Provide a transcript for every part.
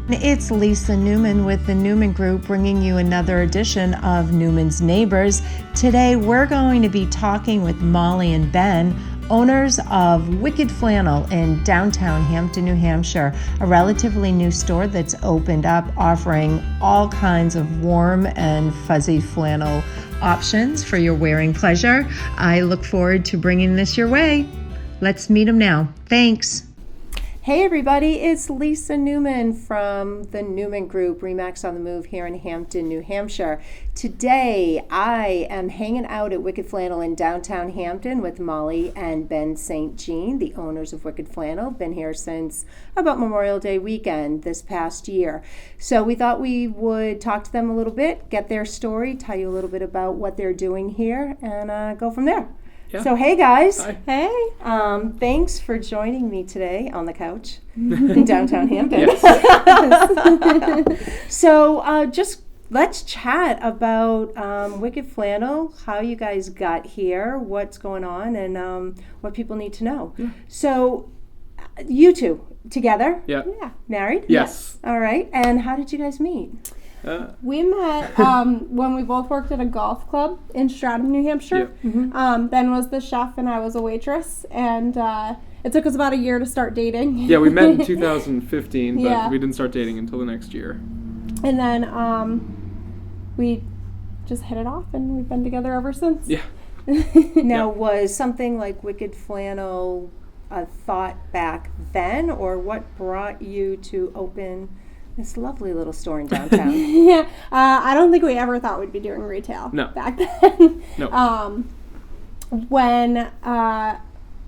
It's Lisa Newman with the Newman Group bringing you another edition of Newman's Neighbors. Today we're going to be talking with Molly and Ben, owners of Wicked Flannel in downtown Hampton, New Hampshire, a relatively new store that's opened up offering all kinds of warm and fuzzy flannel options for your wearing pleasure. I look forward to bringing this your way. Let's meet them now. Thanks. Hey everybody, it's Lisa Newman from the Newman Group, Remax on the Move here in Hampton, New Hampshire. Today I am hanging out at Wicked Flannel in downtown Hampton with Molly and Ben St. Jean, the owners of Wicked Flannel. Been here since about Memorial Day weekend this past year. So we thought we would talk to them a little bit, get their story, tell you a little bit about what they're doing here, and go from there. Yeah. So hey guys. Hi. Hey. Thanks for joining me today on the couch in downtown Hampton. So just let's chat about Wicked Flannel, how you guys got here, what's going on, and what people need to know. Yeah. So you two together? Yeah. Married? Yes. All right. And how did you guys meet? We met when we both worked at a golf club in Stratham, New Hampshire. Yeah. Mm-hmm. Ben was the chef and I was a waitress, and it took us about a year to start dating. Yeah, we met in 2015, but Yeah. we didn't start dating until the next year. And then we just hit it off, and we've been together ever since. Yeah. Now, was something like Wicked Flannel a thought back then, or what brought you to open this lovely little store in downtown? Yeah, I don't think we ever thought we'd be doing retail back then. No. When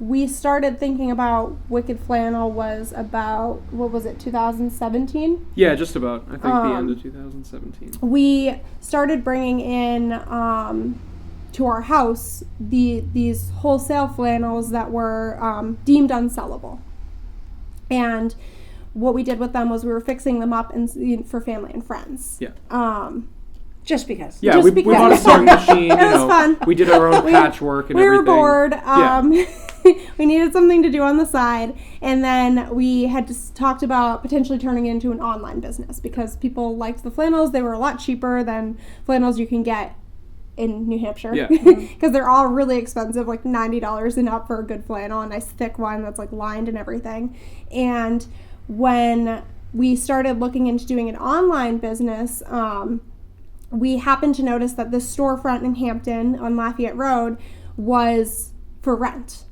we started thinking about Wicked Flannel was about, 2017? Yeah, just about. I think the end of 2017. We started bringing in to our house these wholesale flannels that were deemed unsellable. And what we did with them was we were fixing them up for family and friends. Yeah. Just because. Yeah, we bought a sewing machine. It was fun. We did our own patchwork and everything. We were bored. Yeah. We needed something to do on the side. And then we had just talked about potentially turning it into an online business because people liked the flannels. They were a lot cheaper than flannels you can get in New Hampshire. Yeah. Because they're all really expensive, like $90 and up for a good flannel, a nice thick one that's like lined and everything. And when we started looking into doing an online business, we happened to notice that this storefront in Hampton on Lafayette Road was for rent.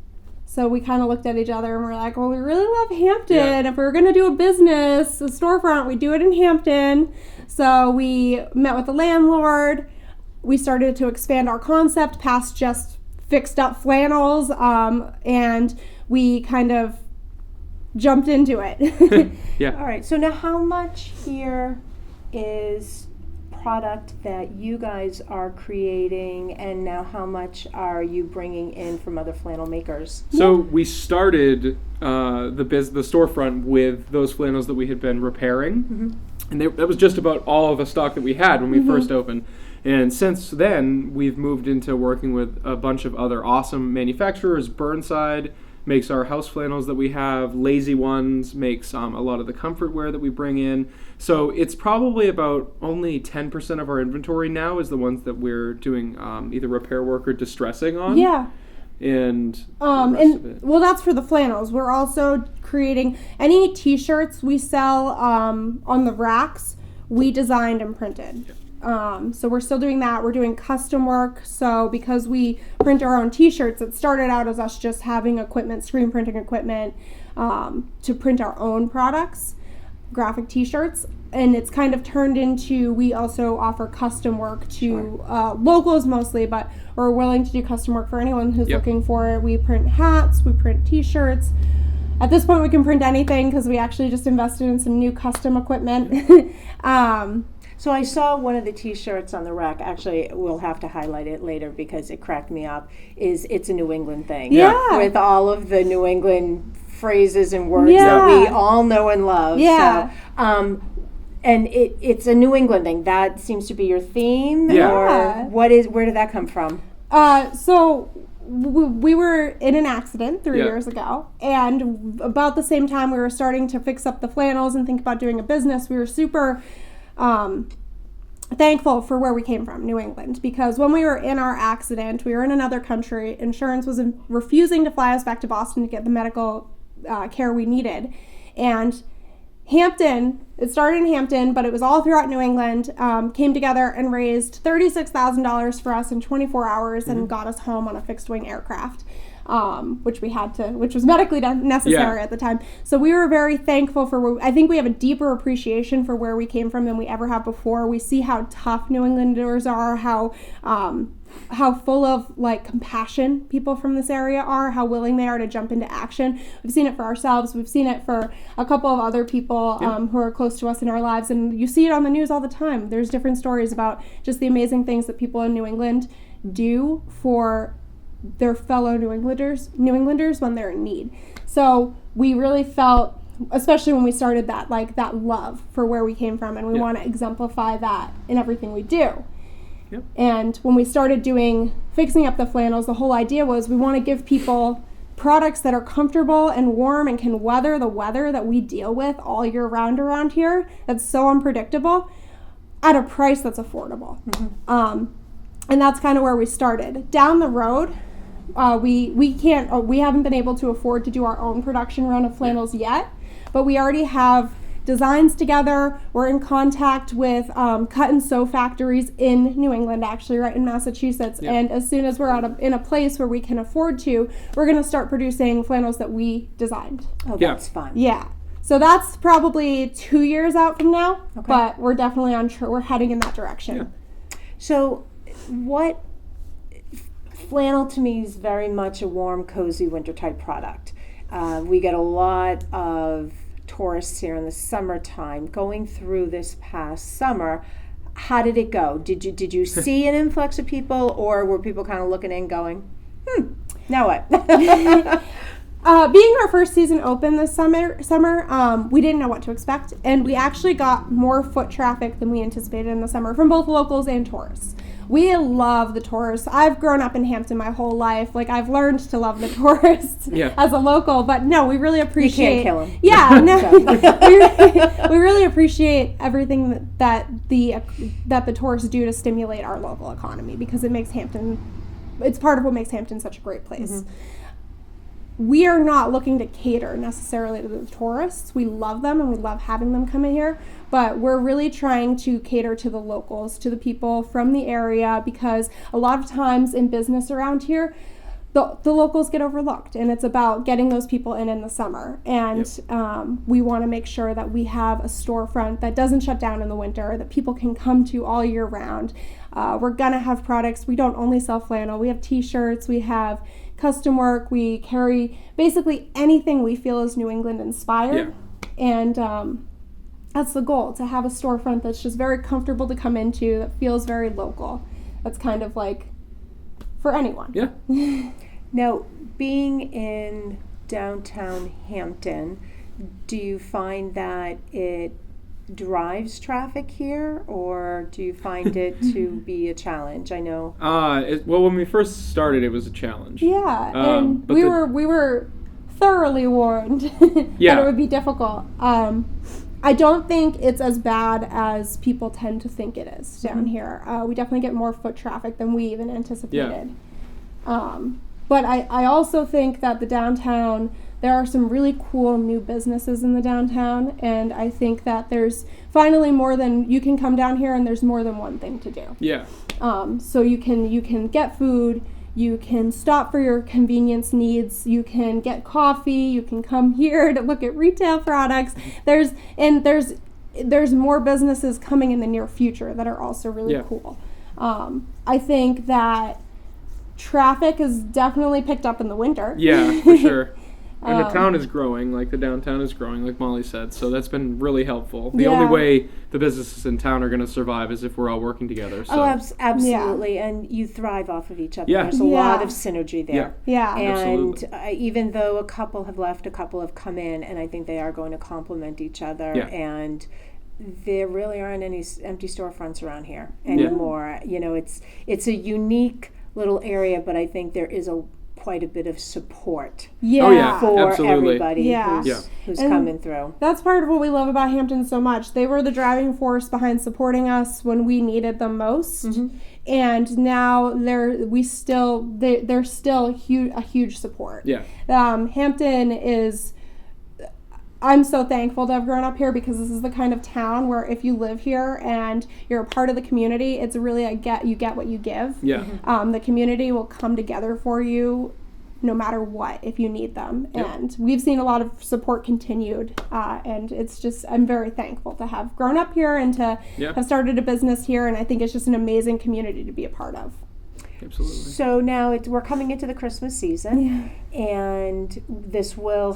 So we kind of looked at each other and we're like, well, we really love Hampton. Yeah. If we were going to do a business, a storefront, we'd do it in Hampton. So we met with the landlord. We started to expand our concept past just fixed up flannels, and we kind of jumped into it. Yeah. All right. So now how much here is product that you guys are creating, and now how much are you bringing in from other flannel makers? So we started the storefront with those flannels that we had been repairing, and that was just about all of the stock that we had when we first opened. And since then, we've moved into working with a bunch of other awesome manufacturers. Burnside makes our house flannels that we have. Lazy Ones makes a lot of the comfort wear that we bring in. So it's probably about only 10% of our inventory now is the ones that we're doing either repair work or distressing on. Yeah. And the rest of it. Well, that's for the flannels. We're also creating any T-shirts we sell on the racks. We designed and printed. Yep. So we're still doing that. We're doing custom work. So because we print our own T-shirts, it started out as us just having equipment, screen printing equipment, to print our own products, graphic T-shirts. And it's kind of turned into, we also offer custom work to locals mostly, but we're willing to do custom work for anyone who's looking for it. We print hats, we print T-shirts. At this point, we can print anything because we actually just invested in some new custom equipment. So I saw one of the T-shirts on the rack. Actually, we'll have to highlight it later because it cracked me up. It's a New England thing. Yeah. With all of the New England phrases and words that we all know and love. Yeah. So, and it's a New England thing. That seems to be your theme. Yeah. Or where did that come from? So we were in an accident 3 Yeah. years ago, and about the same time we were starting to fix up the flannels and think about doing a business. We were super thankful for where we came from, New England, because when we were in our accident, we were in another country. Insurance was refusing to fly us back to Boston to get the medical care we needed. And Hampton, it started in Hampton, but it was all throughout New England, came together and raised $36,000 for us in 24 hours and got us home on a fixed wing aircraft, which was medically necessary at the time. So we were very thankful for, I think we have a deeper appreciation for where we came from than we ever have before. We see how tough New Englanders are, how full of like compassion people from this area are, how willing they are to jump into action. We've seen it for ourselves. We've seen it for a couple of other people who are close to us in our lives, and you see it on the news all the time. There's different stories about just the amazing things that people in New England do for their fellow New Englanders when they're in need. So we really felt, especially when we started that love for where we came from, and we want to exemplify that in everything we do. Yep. And when we started fixing up the flannels, the whole idea was we want to give people products that are comfortable and warm and can weather the weather that we deal with all year round around here. That's so unpredictable, at a price that's affordable. And that's kind of where we started. Down the road, we haven't been able to afford to do our own production run of flannels yet, but we already have designs together. We're in contact with cut and sew factories in New England, actually, right in Massachusetts. Yep. And as soon as we're in a place where we can afford to, we're going to start producing flannels that we designed. Oh, that's fun. Yeah. So that's probably 2 years out from now, but we're definitely we're heading in that direction. Yeah. So what flannel to me is very much a warm, cozy winter type product. We get a lot of tourists here in the summertime. Going through this past summer, how did it go? Did you see an influx of people, or were people kind of looking in going, now what? Being our first season open this summer, we didn't know what to expect, and we actually got more foot traffic than we anticipated in the summer from both locals and tourists. We love the tourists. I've grown up in Hampton my whole life. Like, I've learned to love the tourists as a local, but no, we really appreciate... You can't kill them. Yeah, no. we really appreciate everything that the tourists do to stimulate our local economy, because it makes Hampton... It's part of what makes Hampton such a great place. We are not looking to cater necessarily to the tourists. We love them and we love having them come in here, but we're really trying to cater to the locals, to the people from the area, because a lot of times in business around here, the locals get overlooked, and it's about getting those people in the summer. And we want to make sure that we have a storefront that doesn't shut down in the winter, that people can come to all year round. We're going to have products. We don't only sell flannel. We have t-shirts. We have custom work. We carry basically anything we feel is New England inspired. And that's the goal, to have a storefront that's just very comfortable to come into, that feels very local. That's kind of like for anyone. Now, being in downtown Hampton, do you find that it drives traffic here, or do you find it to be a challenge? I know. Well, when we first started, it was a challenge. And we were thoroughly warned that it would be difficult. I don't think it's as bad as people tend to think it is down here. We definitely get more foot traffic than we even anticipated. But I also think that the downtown, there are some really cool new businesses in the downtown, and I think that there's finally more than, you can come down here and there's more than one thing to do. So you can get food, you can stop for your convenience needs, you can get coffee, you can come here to look at retail products. There's more businesses coming in the near future that are also really cool. I think that traffic has definitely picked up in the winter. For sure. And the town is growing, like the downtown is growing, like Molly said, so that's been really helpful. The only way the businesses in town are going to survive is if we're all working together. So. Oh, absolutely, and you thrive off of each other. There's a lot of synergy there. And even though a couple have left, a couple have come in, and I think they are going to complement each other. And there really aren't any empty storefronts around here anymore. You know, it's a unique little area, but I think there is quite a bit of support Yeah. Oh, yeah. for Absolutely. everybody Yeah. who's And coming through. That's part of what we love about Hampton so much. They were the driving force behind supporting us when we needed them most. And now they're still a huge support. Yeah. Hampton is, I'm so thankful to have grown up here, because this is the kind of town where if you live here and you're a part of the community, it's really you get what you give. Yeah. The community will come together for you no matter what if you need them. Yep. And we've seen a lot of support continued, and it's just, I'm very thankful to have grown up here and to have started a business here, and I think it's just an amazing community to be a part of. Absolutely. So now we're coming into the Christmas season, and this will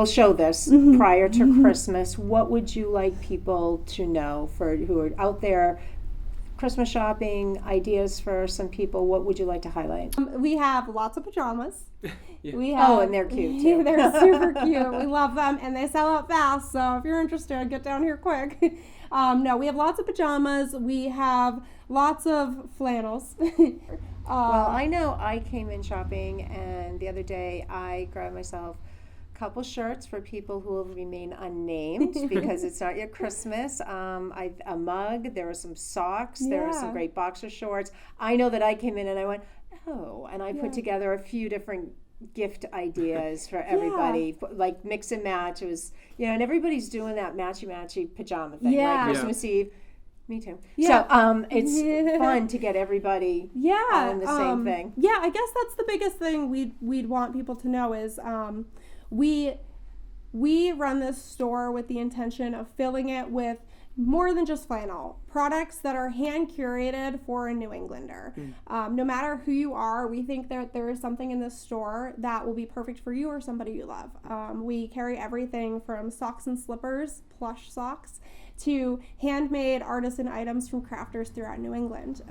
show this prior to Christmas. What would you like people to know who are out there Christmas shopping, ideas for some people? What would you like to highlight? We have lots of pajamas. Yeah. We have, and they're cute too. They're super cute. We love them, and they sell out fast. So if you're interested, get down here quick. No, we have lots of pajamas. We have lots of flannels. Well, I know I came in shopping, and the other day I grabbed myself a couple shirts for people who will remain unnamed because it's not yet Christmas. A mug. There were some socks. There were some great boxer shorts. I know that I came in and I went, oh, and I put together a few different gift ideas for everybody, like mix and match. It was, and everybody's doing that matchy pajama thing, right? Christmas Eve. Me too. Yeah. So it's fun to get everybody on the same thing. Yeah, I guess that's the biggest thing we'd want people to know is we run this store with the intention of filling it with more than just flannel products that are hand curated for a New Englander. No matter who you are, we think that there is something in this store that will be perfect for you or somebody you love. We carry everything from socks and slippers, plush socks, to handmade artisan items from crafters throughout New England.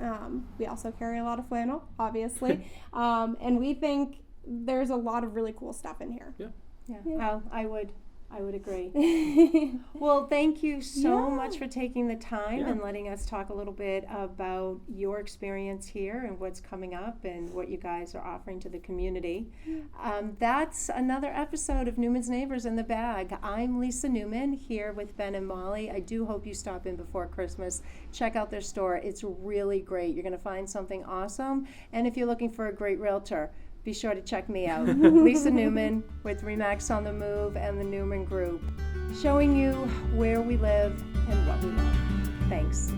We also carry a lot of flannel, obviously, and we think there's a lot of really cool stuff in here. Yeah. Well, I would agree. Well, thank you so much for taking the time and letting us talk a little bit about your experience here and what's coming up and what you guys are offering to the community. That's another episode of Newman's Neighbors in the Bag. I'm Lisa Newman here with Ben and Molly. I do hope you stop in before Christmas. Check out their store. It's really great. You're going to find something awesome. And if you're looking for a great realtor, be sure to check me out. Lisa Newman with Remax on the Move and the Newman Group, showing you where we live and what we love. Thanks.